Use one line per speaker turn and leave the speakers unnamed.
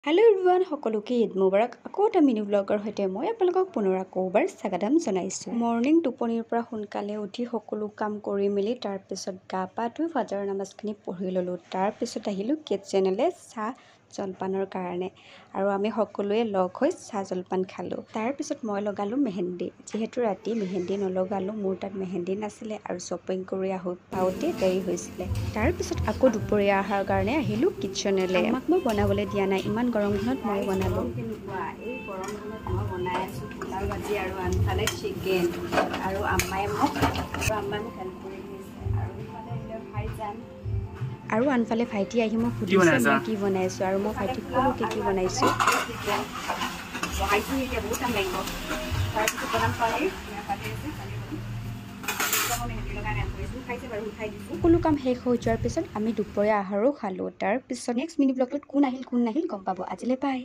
Hello' everyone, সকলোকে ঈদ মুবাৰক। আকৌ এটা মিনি ব্লগৰ সৈতে মই আপোনালোকক পুনৰ আকৌবাৰ স্বাগতম জনাইছোঁ। মৰ্ণিং টোপনিৰ পৰা সোনকালে উঠি সকলো কাম কৰি মেলি তাৰপিছত গা পা ধুই ফাজাৰ নামাজখিনি পঢ়ি ল'লোঁ। তাৰপিছত আহিলোঁ কিডছ চেনেলে চাহ জলপানৰ কাৰণে আৰু আমি সকলোৱে লগ হৈ চাহ জলপান খালোঁ। তাৰপিছত মই লগালোঁ মেহেন্দি। যিহেতু ৰাতি মেহেন্দি নলগালোঁ, মোৰ তাত মেহেন্দি নাছিলে আৰু শ্বপিং কৰি পাওঁতে দেৰি হৈছিলে। তাৰপিছত আকৌ দুপৰীয়া আহাৰ কাৰণে আহিলোঁ কিটচেনলে। আমাক মই বনাবলৈ দিয়া নাই, ইমান গৰম দিনত মই বনালোঁ। এই গৰম দিনত মই বনাই আছোঁ পোলাও ভাজি আৰু আনফালে চিকেন আৰু আম্মাই মোক হেল্প কৰি দিছে আৰু ইফালে ভাইজান আৰু আনফালে ভাইটি আহি মোক সুধিছে মই কি বনাইছোঁ আৰু মই ভাইটিক ক'লোঁ কি বনাইছোঁ। সকলো কাম শেষ হৈ যোৱাৰ পিছত আমি দুপৰীয়া আহাৰো খালোঁ। তাৰপিছত নেক্সট মিনি ব্লগটোত কোন আহিল কোন নাহিল গম পাব। আজিলৈ বাই।